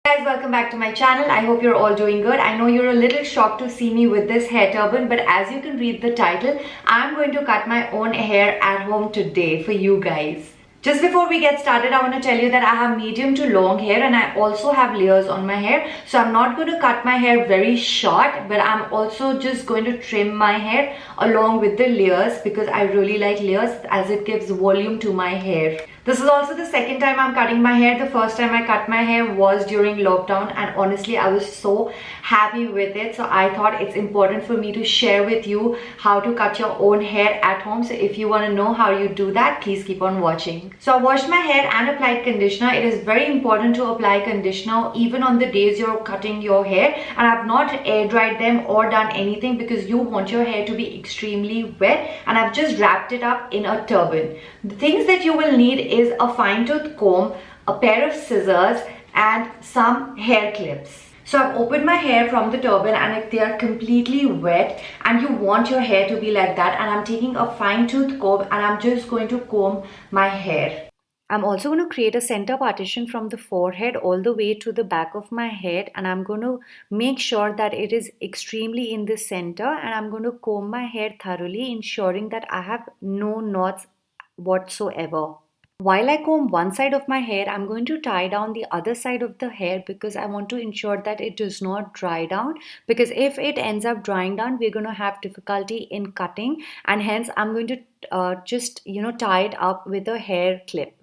Guys, welcome back to my channel. I hope you're all doing good. I know you're a little shocked to see me with this hair turban, but as you can read the title, I'm going to cut my own hair at home today for you guys. Just before we get started, I want to tell you that I have medium to long hair and I also have layers on my hair. So I'm not going to cut my hair very short, but I'm also just going to trim my hair along with the layers because I really like layers as it gives volume to my hair. This is also the second time I'm cutting my hair. The first time I cut my hair was during lockdown and honestly I was so happy with it. So I thought it's important for me to share with you how to cut your own hair at home. So if you want to know how you do that, please keep on watching. So I washed my hair and applied conditioner. It is very important to apply conditioner even on the days you're cutting your hair, and I've not air dried them or done anything because you want your hair to be extremely wet, and I've just wrapped it up in a turban. The things that you will need is a fine tooth comb, a pair of scissors and some hair clips. So I've opened my hair from the turban and if they are completely wet and you want your hair to be like that, and I'm taking a fine tooth comb and I'm just going to comb my hair. I'm also going to create a center partition from the forehead all the way to the back of my head, and I'm going to make sure that it is extremely in the center, and I'm going to comb my hair thoroughly, ensuring that I have no knots whatsoever. While I comb one side of my hair, I'm going to tie down the other side of the hair because I want to ensure that it does not dry down, because if it ends up drying down, we're going to have difficulty in cutting, and hence I'm going to just tie it up with a hair clip.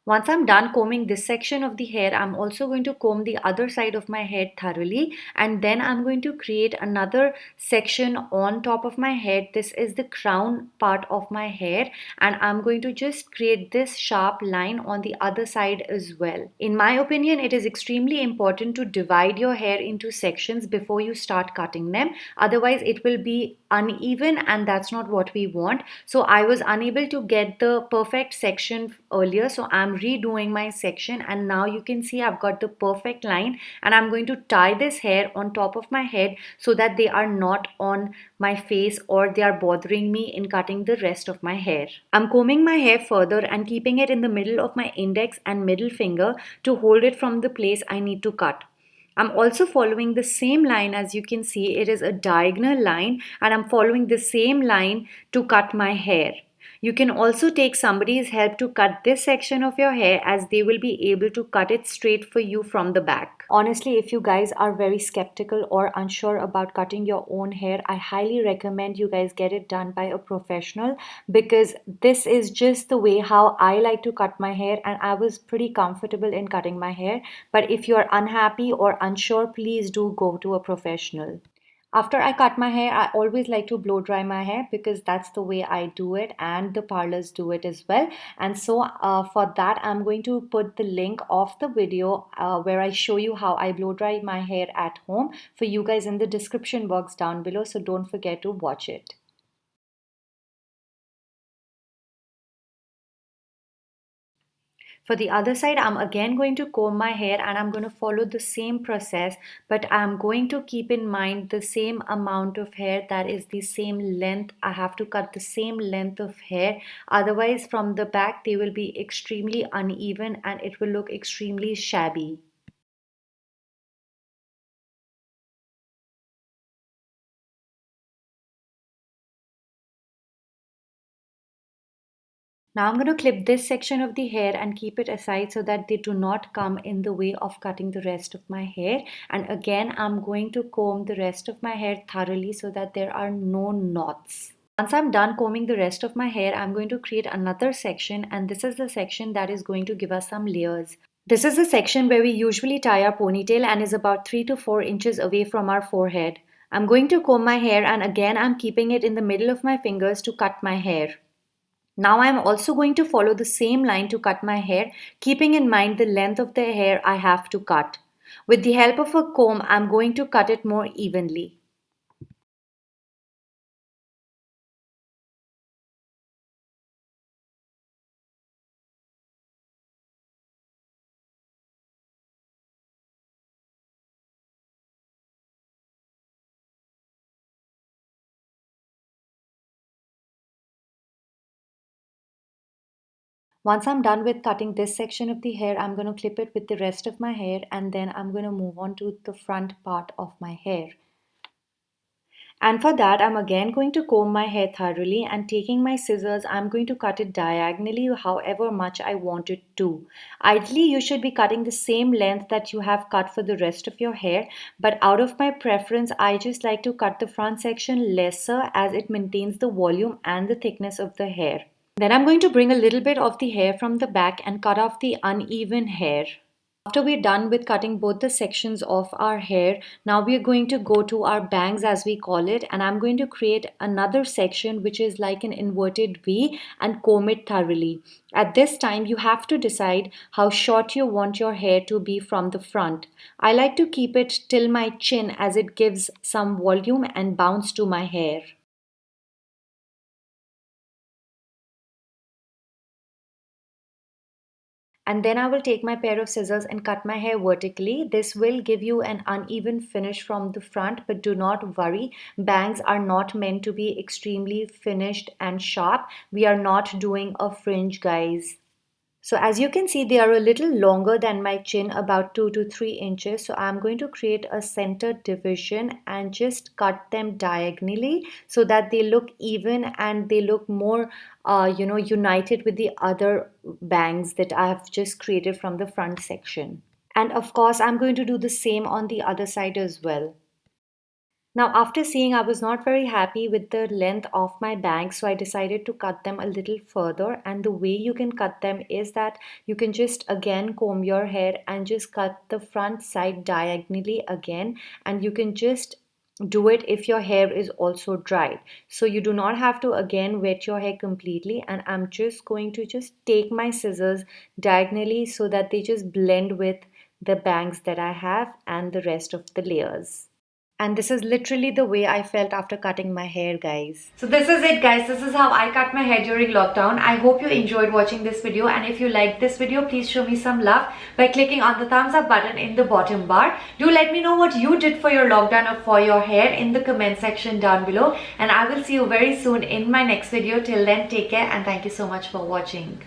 Once I'm done combing this section of the hair, I'm also going to comb the other side of my head thoroughly, and then I'm going to create another section on top of my head. This is the crown part of my hair, and I'm going to just create this sharp line on the other side as well. In my opinion, it is extremely important to divide your hair into sections before you start cutting them. Otherwise, it will be uneven, and that's not what we want. So I was unable to get the perfect section earlier, so I'm redoing my section, and now you can see I've got the perfect line, and I'm going to tie this hair on top of my head so that they are not on my face or they are bothering me in cutting the rest of my hair. I'm combing my hair further and keeping it in the middle of my index and middle finger to hold it from the place I need to cut. I'm also following the same line. As you can see, it is a diagonal line, and I'm following the same line to cut my hair. You can also take somebody's help to cut this section of your hair, as they will be able to cut it straight for you from the back. Honestly, if you guys are very skeptical or unsure about cutting your own hair, I highly recommend you guys get it done by a professional, because this is just the way how I like to cut my hair, and I was pretty comfortable in cutting my hair. But if you're unhappy or unsure, please do go to a professional. After I cut my hair, I always like to blow dry my hair because that's the way I do it, and the parlors do it as well. And so for that, I'm going to put the link of the video where I show you how I blow dry my hair at home for you guys in the description box down below. So don't forget to watch it. For the other side, I'm again going to comb my hair, and I'm going to follow the same process, but I'm going to keep in mind the same amount of hair, that is the same length. I have to cut the same length of hair. Otherwise, from the back, they will be extremely uneven and it will look extremely shabby. Now I'm going to clip this section of the hair and keep it aside so that they do not come in the way of cutting the rest of my hair. And again, I'm going to comb the rest of my hair thoroughly so that there are no knots. Once I'm done combing the rest of my hair, I'm going to create another section, and this is the section that is going to give us some layers. This is the section where we usually tie our ponytail and is about 3 to 4 inches away from our forehead. I'm going to comb my hair, and again I'm keeping it in the middle of my fingers to cut my hair. Now I am also going to follow the same line to cut my hair, keeping in mind the length of the hair I have to cut. With the help of a comb, I am going to cut it more evenly. Once I'm done with cutting this section of the hair, I'm going to clip it with the rest of my hair, and then I'm going to move on to the front part of my hair. And for that, I'm again going to comb my hair thoroughly, and taking my scissors, I'm going to cut it diagonally however much I want it to. Ideally, you should be cutting the same length that you have cut for the rest of your hair, but out of my preference, I just like to cut the front section lesser as it maintains the volume and the thickness of the hair. Then I'm going to bring a little bit of the hair from the back and cut off the uneven hair. After we're done with cutting both the sections of our hair, now we're going to go to our bangs as we call it, and I'm going to create another section which is like an inverted V and comb it thoroughly. At this time, you have to decide how short you want your hair to be from the front. I like to keep it till my chin as it gives some volume and bounce to my hair. And then I will take my pair of scissors and cut my hair vertically. This will give you an uneven finish from the front, but do not worry. Bangs are not meant to be extremely finished and sharp. We are not doing a fringe, guys. So as you can see, they are a little longer than my chin, about 2 to 3 inches. So I'm going to create a center division and just cut them diagonally so that they look even and they look more, united with the other bangs that I have just created from the front section. And of course, I'm going to do the same on the other side as well. Now, after seeing I was not very happy with the length of my bangs, so I decided to cut them a little further. And the way you can cut them is that you can just again comb your hair and just cut the front side diagonally again. And you can just do it if your hair is also dried. So you do not have to again wet your hair completely. And I'm just going to just take my scissors diagonally so that they just blend with the bangs that I have and the rest of the layers. And this is literally the way I felt after cutting my hair, guys. So this is it, guys. This is how I cut my hair during lockdown. I hope you enjoyed watching this video. And if you liked this video, please show me some love by clicking on the thumbs up button in the bottom bar. Do let me know what you did for your lockdown or for your hair in the comment section down below. And I will see you very soon in my next video. Till then, take care and thank you so much for watching.